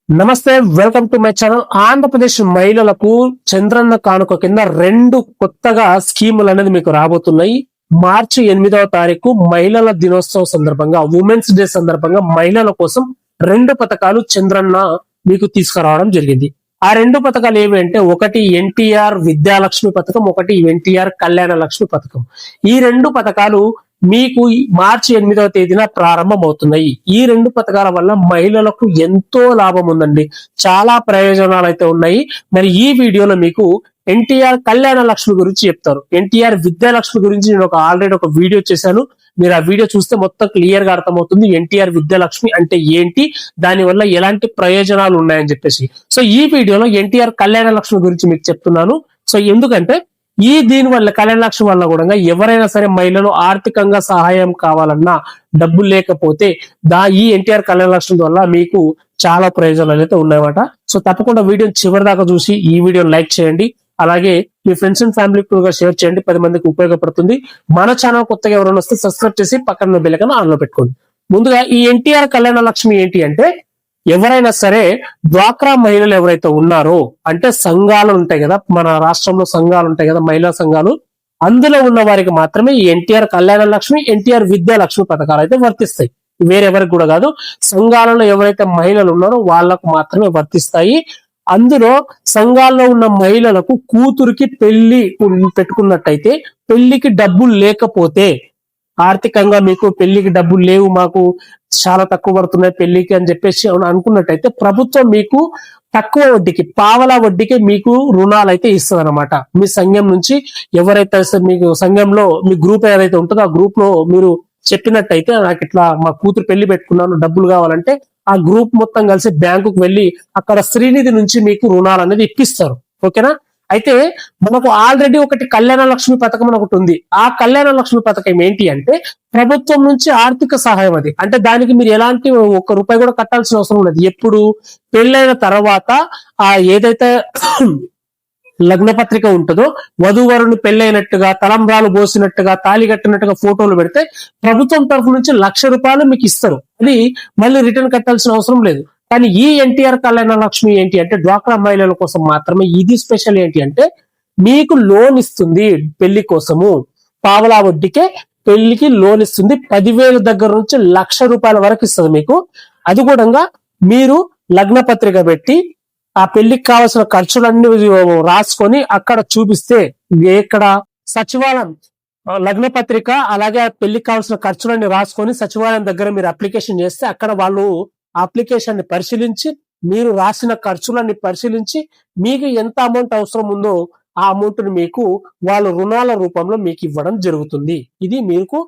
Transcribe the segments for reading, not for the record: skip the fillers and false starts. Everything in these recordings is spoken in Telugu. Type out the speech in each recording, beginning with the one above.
నమస్తే, welcome to my channel. Andhra Pradesh మహిళలకు చంద్రన్న కానుక కింద రెండు కొత్తగా స్కీములు అనేది మీకు రాబోతున్నాయి. మార్చి 8వ తారీఖు మహిళల దినోత్సవం సందర్భంగా, ఉమెన్స్ డే సందర్భంగా మహిళల కోసం రెండు పథకాలు చంద్రన్న మీకు తీసుకురావడం జరిగింది. ఆ రెండు పథకాలు ఏవి అంటే, ఒకటి ఎన్టీఆర్ విద్యాలక్ష్మి పథకం, ఒకటి ఎన్టీఆర్ కళ్యాణ లక్ష్మి పథకం. ఈ రెండు పథకాలు మీకు మార్చి 8వ తేదీన ప్రారంభమవుతున్నాయి. ఈ రెండు పథకాల వల్ల మహిళలకు ఎంతో లాభం ఉందండి. చాలా ప్రయోజనాలు అయితే ఉన్నాయి. మరి ఈ వీడియోలో మీకు ఎన్టీఆర్ కళ్యాణ లక్ష్మి గురించి చెప్తారు. ఎన్టీఆర్ విద్యాలక్ష్మి గురించి నేను ఆల్రెడీ ఒక వీడియో చేశాను. మీరు ఆ వీడియో చూస్తే మొత్తం క్లియర్ గా అర్థమవుతుంది ఎన్టీఆర్ విద్యాలక్ష్మి అంటే ఏంటి, దాని వల్ల ఎలాంటి ప్రయోజనాలు ఉన్నాయని చెప్పేసి. సో ఈ వీడియోలో ఎన్టీఆర్ కళ్యాణ లక్ష్మి గురించి మీకు చెప్తున్నాను. సో ఎందుకంటే దీని వల్ల కళ్యాణ లక్ష్మి వల్ల కూడా ఎవరైనా సరే మహిళలు ఆర్థికంగా సహాయం కావాలన్నా, డబ్బులు లేకపోతే ఈ ఎన్టీఆర్ కళ్యాణ లక్ష్మి వల్ల మీకు చాలా ప్రయోజనాలు అయితే ఉన్నాయన్నమాట. సో తప్పకుండా వీడియో చివరి దాకా చూసి ఈ వీడియోని లైక్ చేయండి. అలాగే మీ ఫ్రెండ్స్ అండ్ ఫ్యామిలీ కూడా షేర్ చేయండి, 10 మందికి ఉపయోగపడుతుంది. మన ఛానల్ కొత్తగా ఎవరైనా వస్తే సబ్స్క్రైబ్ చేసి పక్కన బెల్ ఐకాన్ ఆన్ లో పెట్టుకోండి. ముందుగా ఈ ఎన్టీఆర్ కళ్యాణ లక్ష్మి ఏంటి అంటే, ఎవరైనా సరే డ్వాక్రా మహిళలు ఎవరైతే ఉన్నారో, అంటే సంఘాలు ఉంటాయి కదా, మన రాష్ట్రంలో సంఘాలు ఉంటాయి కదా, మహిళా సంఘాలు, అందులో ఉన్న వారికి మాత్రమే ఈ ఎన్టీఆర్ కళ్యాణ లక్ష్మి, ఎన్టీఆర్ విద్యాలక్ష్మి పథకాలు అయితే వర్తిస్తాయి. వేరెవరికి కూడా కాదు. సంఘాలలో ఎవరైతే మహిళలు ఉన్నారో వాళ్లకు మాత్రమే వర్తిస్తాయి. అందులో సంఘాల్లో ఉన్న మహిళలకు కూతురికి పెళ్లి పెట్టుకున్నట్టయితే, పెళ్లికి డబ్బులు లేకపోతే, ఆర్థికంగా మీకు పెళ్లికి డబ్బులు లేవు, మాకు చాలా తక్కువ పడుతున్నాయి పెళ్లికి అని చెప్పేసి అనుకున్నట్టయితే, ప్రభుత్వం మీకు తక్కువ వడ్డీకి, పావలా వడ్డీకి మీకు రుణాలు అయితే ఇస్తుంది అనమాట. మీ సంఘం నుంచి ఎవరైతే మీకు సంఘంలో మీ గ్రూప్ ఏదైతే ఉంటుందో ఆ గ్రూప్ లో మీరు చెప్పినట్టయితే, నాకు ఇట్లా మా కూతురు పెళ్లి పెట్టుకున్నాను, డబ్బులు కావాలంటే ఆ గ్రూప్ మొత్తం కలిసి బ్యాంకుకు వెళ్లి అక్కడ శ్రీనిధి నుంచి మీకు రుణాలు అనేది ఇప్పిస్తారు. ఓకేనా? అయితే మనకు ఆల్రెడీ ఒకటి కళ్యాణ లక్ష్మి పథకం అని ఒకటి ఉంది. ఆ కళ్యాణ లక్ష్మి పథకం ఏంటి అంటే, ప్రభుత్వం నుంచి ఆర్థిక సహాయం. అది అంటే దానికి మీరు ఎలాంటి ₹1 కూడా కట్టాల్సిన అవసరం లేదు. ఎప్పుడు పెళ్ళైన తర్వాత ఆ ఏదైతే లగ్న పత్రిక ఉంటుందో, వధూవరుని పెళ్ళైనట్టుగా, తలంబ్రాలు పోసినట్టుగా, తాళి కట్టినట్టుగా ఫోటోలు పెడితే ప్రభుత్వం తరఫు నుంచి ₹1,00,000 మీకు ఇస్తారు. అది మళ్ళీ రిటర్న్ కట్టాల్సిన అవసరం లేదు. కానీ ఈ ఎన్టీఆర్ కళ్యాణ లక్ష్మి ఏంటి అంటే, డ్వాక్రా మహిళల కోసం మాత్రమే. ఇది స్పెషల్ ఏంటి అంటే, మీకు లోన్ ఇస్తుంది పెళ్లి కోసము, పావలా వడ్డీకే పెళ్లికి లోన్ ఇస్తుంది. 10,000 దగ్గర నుంచి ₹1,00,000 వరకు ఇస్తుంది మీకు. అది కూడా మీరు లగ్న పత్రిక పెట్టి ఆ పెళ్లికి కావాల్సిన ఖర్చులన్నీ రాసుకొని అక్కడ చూపిస్తే, ఇక్కడ సచివాలయం లగ్న పత్రిక అలాగే పెళ్లికి కావాల్సిన ఖర్చులన్నీ రాసుకొని సచివాలయం దగ్గర మీరు అప్లికేషన్ చేస్తే, అక్కడ వాళ్ళు అప్లికేషన్ ని పరిశీలించి, మీరు రాసిన ఖర్చులన్నీ పరిశీలించి, మీకు ఎంత అమౌంట్ అవసరం ఉందో ఆ అమౌంట్ ని మీకు వాళ్ళు రుణాల రూపంలో మీకు ఇవ్వడం జరుగుతుంది. ఇది మీకు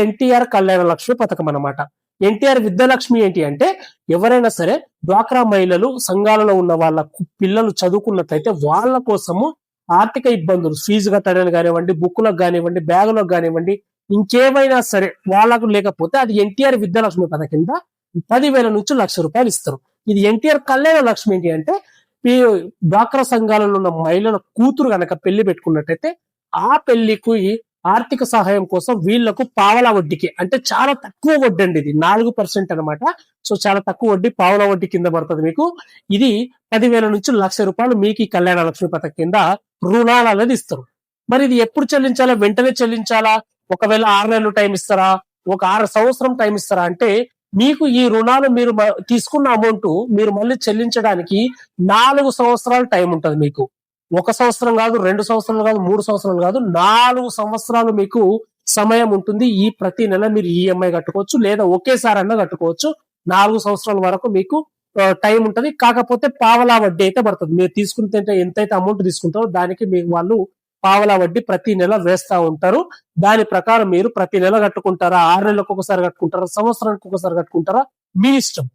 ఎన్టీఆర్ కళ్యాణ లక్ష్మి పథకం అన్నమాట. ఎన్టీఆర్ విద్యాలక్ష్మి ఏంటి అంటే, ఎవరైనా సరే డ్వాక్రా మహిళలు సంఘాలలో ఉన్న వాళ్ళ పిల్లలు చదువుకున్నట్లయితే వాళ్ళ కోసము ఆర్థిక ఇబ్బందులు, ఫీజు కట్టడానికి కానివ్వండి, బుక్కులకు కానివ్వండి, బ్యాగులకు కానివ్వండి, ఇంకేమైనా సరే వాళ్ళకు లేకపోతే, అది ఎన్టీఆర్ విద్యాలక్ష్మి పథకం కింద 10,000 నుంచి ₹1,00,000 ఇస్తారు. ఇది ఎన్టీఆర్ కళ్యాణ లక్ష్మి ఏంటి అంటే, ఈ డ్వాక్రా సంఘాలలో ఉన్న మహిళల కూతురు గనక పెళ్లి పెట్టుకున్నట్టయితే, ఆ పెళ్లికి ఆర్థిక సహాయం కోసం వీళ్లకు పావలా వడ్డీకి, అంటే చాలా తక్కువ వడ్డీ అండి, ఇది 4% అనమాట. సో చాలా తక్కువ వడ్డీ, పావలా వడ్డీ కింద పడుతుంది మీకు. ఇది 10,000 నుంచి ₹1,00,000 మీకు ఈ కళ్యాణ లక్ష్మి పథకం కింద రుణాలు అనేది ఇస్తారు. మరి ఇది ఎప్పుడు చెల్లించాలా? వెంటనే చెల్లించాలా? ఒకవేళ 6 నెలలు టైం ఇస్తారా? ఒక 6 సంవత్సరం టైం ఇస్తారా అంటే, మీకు ఈ రుణాలు మీరు తీసుకున్న అమౌంట్ మీరు మళ్ళీ చెల్లించడానికి 4 సంవత్సరాలు టైం ఉంటుంది మీకు. 1 సంవత్సరం కాదు, 2 సంవత్సరాలు కాదు, 3 సంవత్సరాలు కాదు, 4 సంవత్సరాలు మీకు సమయం ఉంటుంది. ఈ ప్రతి నెల మీరు ఈఎంఐ కట్టుకోవచ్చు, లేదా ఒకేసారి అన్నా కట్టుకోవచ్చు. 4 సంవత్సరాల వరకు మీకు టైం ఉంటది. కాకపోతే పావలా వడ్డీ అయితే పడుతుంది. మీరు తీసుకుంటే ఎంతైతే అమౌంట్ తీసుకుంటారో దానికి మీకు వాళ్ళు పావలా వడ్డీ ప్రతి నెల వేస్తా ఉంటారు. దాని ప్రకారం మీరు ప్రతి నెల కట్టుకుంటారా, 6 నెలలకు ఒకసారి కట్టుకుంటారా, సంవత్సరానికి ఒకసారి కట్టుకుంటారా, మీ ఇష్టం.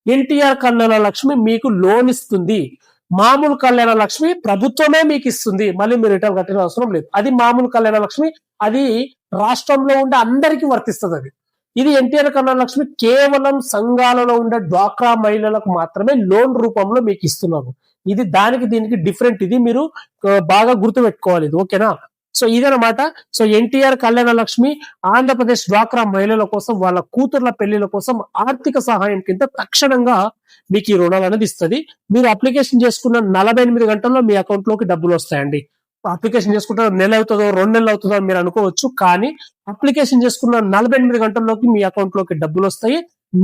ఎన్టీఆర్ కళ్యాణ లక్ష్మి మీకు లోన్ ఇస్తుంది. మామూలు కళ్యాణ లక్ష్మి ప్రభుత్వమే మీకు ఇస్తుంది, మళ్ళీ మీరు రిటర్న్ కట్టిన అవసరం లేదు. అది మామూలు కళ్యాణ లక్ష్మి, అది రాష్ట్రంలో ఉండే అందరికీ వర్తిస్తుంది. అది ఇది ఎన్టీఆర్ కళ్యాణ లక్ష్మి కేవలం సంఘాలలో ఉండే డ్వాక్రా మహిళలకు మాత్రమే లోన్ రూపంలో మీకు ఇస్తున్నారు. ఇది దానికి దీనికి డిఫరెంట్. ఇది మీరు బాగా గుర్తు పెట్టుకోవాలి. ఓకేనా? సో ఇదనమాట. సో ఎన్టీఆర్ కళ్యాణ లక్ష్మి ఆంధ్రప్రదేశ్ డ్వాక్రా మహిళల కోసం వాళ్ళ కూతుర్ల పెళ్లిల కోసం ఆర్థిక సహాయం కింద తక్షణంగా మీకు ఈ రుణాలు అనేది ఇస్తుంది. మీరు అప్లికేషన్ చేసుకున్న 48 గంటల్లో మీ అకౌంట్ లోకి డబ్బులు వస్తాయండి. అప్లికేషన్ చేసుకుంటే నెల అవుతుందో 2 నెలలు అవుతుందో అని మీరు అనుకోవచ్చు. కానీ అప్లికేషన్ చేసుకున్న 48 గంటల్లోకి మీ అకౌంట్ లోకి డబ్బులు వస్తాయి.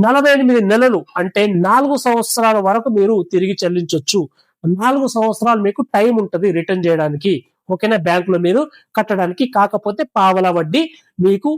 48 నెలలు అంటే 4 సంవత్సరాల వరకు మీరు తిరిగి చెల్లించొచ్చు. 4 సంవత్సరాలు మీకు టైం ఉంటది రిటర్న్ చేయడానికి. ఓకేనా, బ్యాంక్ లో మీరు కట్టడానికి. కాకపోతే పావలా వడ్డీ మీకు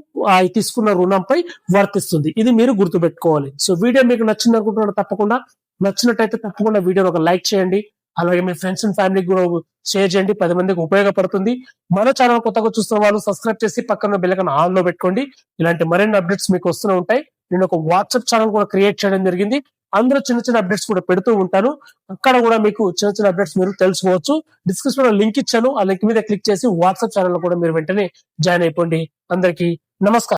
తీసుకున్న రుణంపై వర్తిస్తుంది. ఇది మీరు గుర్తుపెట్టుకోవాలి. సో వీడియో మీకు నచ్చింది అనుకుంటున్నాను. తప్పకుండా నచ్చినట్టయితే తప్పకుండా వీడియోని ఒక లైక్ చేయండి. అలాగే మీ ఫ్రెండ్స్ అండ్ ఫ్యామిలీకి కూడా షేర్ చేయండి. 10 మందికి ఉపయోగపడుతుంది. మన ఛానల్ కొత్తగా చూస్తున్న వాళ్ళు సబ్స్క్రైబ్ చేసి పక్కన బెల్ ఐకాన్ ఆన్ లో పెట్టుకోండి. ఇలాంటి మరిన్ని అప్డేట్స్ మీకు వస్తూనే ఉంటాయి. నేను ఒక వాట్సాప్ ఛానల్ కూడా క్రియేట్ చేయడం జరిగింది. అందులో చిన్న చిన్న అప్డేట్స్ కూడా పెడుతూ ఉంటాను. అక్కడ కూడా మీకు చిన్న చిన్న అప్డేట్స్ మీరు తెలుసుకోవచ్చు. డిస్క్రిప్షన్ లో లింక్ ఇచ్చాను. ఆ లింక్ మీద క్లిక్ చేసి వాట్సాప్ ఛానల్ లో కూడా మీరు వెంటనే జాయిన్ అయిపోండి. అందరికీ నమస్కారం.